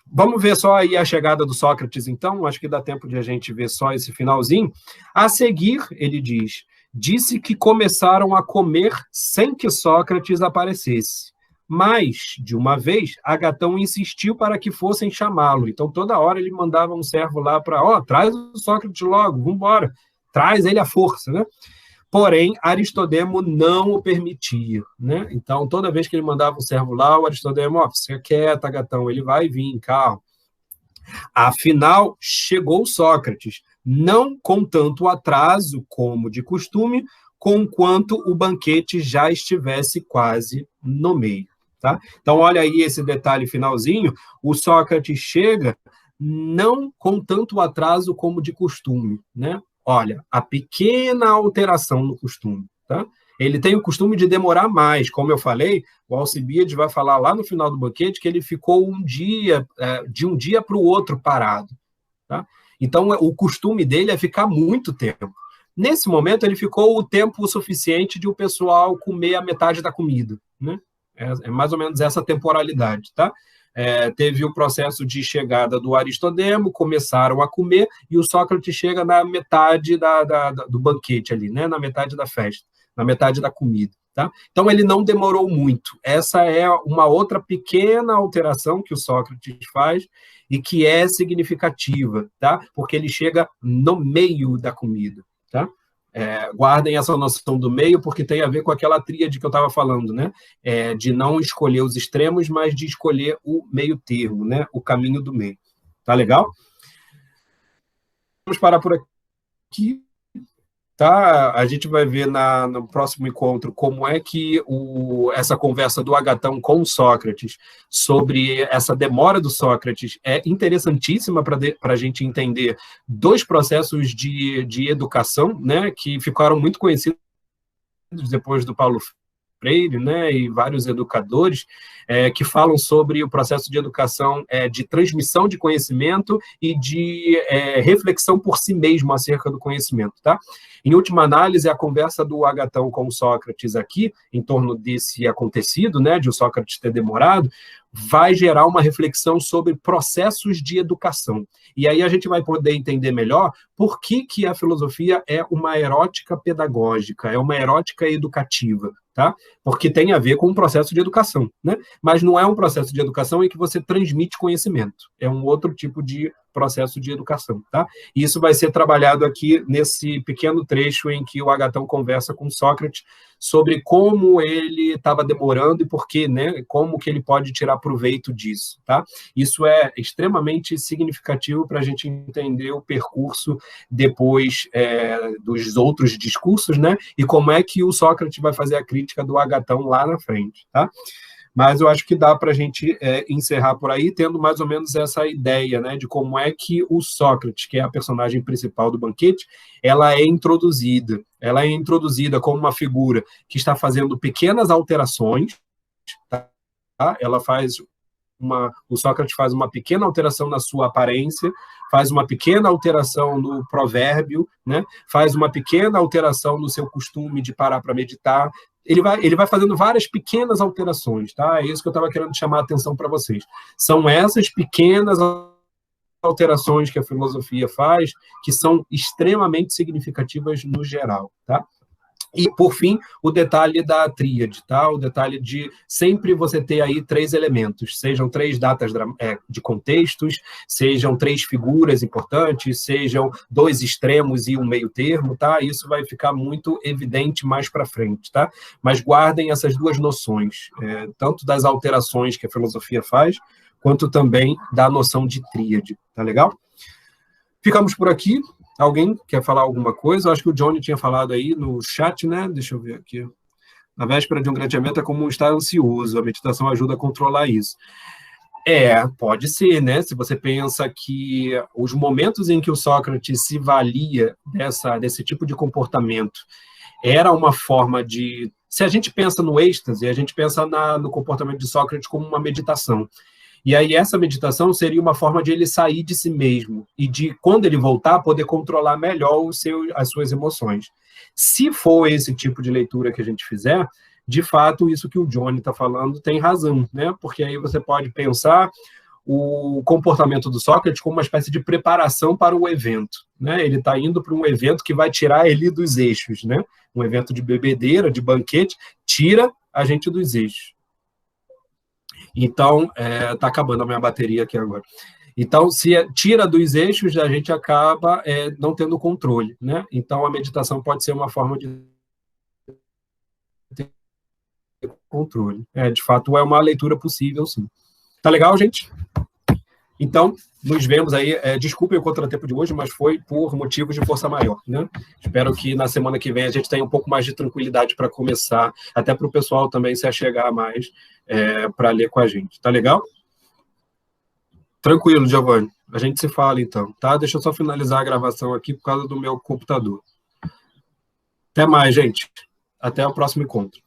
Speaker 2: Vamos ver só aí a chegada do Sócrates, então. Acho que dá tempo de a gente ver só esse finalzinho. A seguir, ele diz, disse que começaram a comer sem que Sócrates aparecesse. Mas, de uma vez, Agatão insistiu para que fossem chamá-lo. Então, toda hora ele mandava um servo lá para, traz o Sócrates logo, vamos embora. Traz ele à força, né? Porém, Aristodemo não o permitia, né? Então, toda vez que ele mandava um servo lá, o Aristodemo, fica quieto, Agatão, ele vai vir, calma. Afinal, chegou Sócrates, não com tanto atraso como de costume, conquanto o banquete já estivesse quase no meio, tá? Então, olha aí esse detalhe finalzinho, o Sócrates chega não com tanto atraso como de costume, né? Olha, a pequena alteração no costume, tá? Ele tem o costume de demorar mais, como eu falei, o Alcibiades vai falar lá no final do banquete que ele ficou de um dia para o outro parado, tá? Então, o costume dele é ficar muito tempo. Nesse momento, ele ficou o tempo suficiente de o pessoal comer a metade da comida, né? É mais ou menos essa temporalidade, tá? Teve o processo de chegada do Aristodemo, começaram a comer, e o Sócrates chega na metade do banquete ali, né? Na metade da festa, na metade da comida, tá? Então, ele não demorou muito. Essa é uma outra pequena alteração que o Sócrates faz e que é significativa, tá? Porque ele chega no meio da comida, tá? Guardem essa noção do meio, porque tem a ver com aquela tríade que eu estava falando, né? De não escolher os extremos, mas de escolher o meio termo, né? O caminho do meio. Tá legal? Vamos parar por aqui. Tá? A gente vai ver no próximo encontro como é que essa conversa do Agatão com o Sócrates sobre essa demora do Sócrates é interessantíssima para a gente entender dois processos de educação, né, que ficaram muito conhecidos depois do Paulo Freire, né, e vários educadores que falam sobre o processo de educação de transmissão de conhecimento e de reflexão por si mesmo acerca do conhecimento, tá? Em última análise, a conversa do Agatão com o Sócrates aqui, em torno desse acontecido, né, de o Sócrates ter demorado, vai gerar uma reflexão sobre processos de educação. E aí a gente vai poder entender melhor por que a filosofia é uma erótica pedagógica, é uma erótica educativa, tá? Porque tem a ver com um processo de educação, né? Mas não é um processo de educação em que você transmite conhecimento, é um outro tipo de processo de educação, tá? E isso vai ser trabalhado aqui nesse pequeno trecho em que o Agatão conversa com Sócrates sobre como ele estava demorando e por quê, né? Como que ele pode tirar proveito disso, tá? Isso é extremamente significativo para a gente entender o percurso depois dos outros discursos, né? E como é que o Sócrates vai fazer a crítica do Agatão lá na frente, tá? Mas eu acho que dá para a gente encerrar por aí, tendo mais ou menos essa ideia, né, de como é que o Sócrates, que é a personagem principal do banquete, ela é introduzida. Ela é introduzida como uma figura que está fazendo pequenas alterações, tá? Ela faz o Sócrates faz uma pequena alteração na sua aparência, faz uma pequena alteração no provérbio, né? Faz uma pequena alteração no seu costume de parar para meditar. Ele vai fazendo várias pequenas alterações, tá? É isso que eu estava querendo chamar a atenção para vocês. São essas pequenas alterações que a filosofia faz que são extremamente significativas no geral, tá? E, por fim, o detalhe da tríade, tá? O detalhe de sempre você ter aí 3 elementos, sejam 3 datas de contextos, sejam 3 figuras importantes, sejam 2 extremos e um meio termo, tá? Isso vai ficar muito evidente mais para frente, tá? Mas guardem essas 2 noções, tanto das alterações que a filosofia faz, quanto também da noção de tríade, tá legal? Ficamos por aqui. Alguém quer falar alguma coisa? Eu acho que o Johnny tinha falado aí no chat, né? Deixa eu ver aqui. Na véspera de um gradeamento é comum estar ansioso. A meditação ajuda a controlar isso. Pode ser, né? Se você pensa que os momentos em que o Sócrates se valia desse tipo de comportamento era uma forma de... Se a gente pensa no êxtase, a gente pensa no comportamento de Sócrates como uma meditação. E aí essa meditação seria uma forma de ele sair de si mesmo e de, quando ele voltar, poder controlar melhor as suas emoções. Se for esse tipo de leitura que a gente fizer, de fato, isso que o Johnny está falando tem razão, né? Porque aí você pode pensar o comportamento do Sócrates como uma espécie de preparação para o evento, né? Ele está indo para um evento que vai tirar ele dos eixos, né? Um evento de bebedeira, de banquete, tira a gente dos eixos. Então, está acabando a minha bateria aqui agora. Então, se tira dos eixos, a gente acaba não tendo controle, né? Então, a meditação pode ser uma forma de ter controle. De fato, é uma leitura possível, sim. Tá legal, gente? Então, nos vemos aí. Desculpem o contratempo de hoje, mas foi por motivos de força maior, né? Espero que na semana que vem a gente tenha um pouco mais de tranquilidade para começar, até para o pessoal também se achegar mais para ler com a gente. Tá legal? Tranquilo, Giovanni. A gente se fala, então, tá? Deixa eu só finalizar a gravação aqui por causa do meu computador. Até mais, gente. Até o próximo encontro.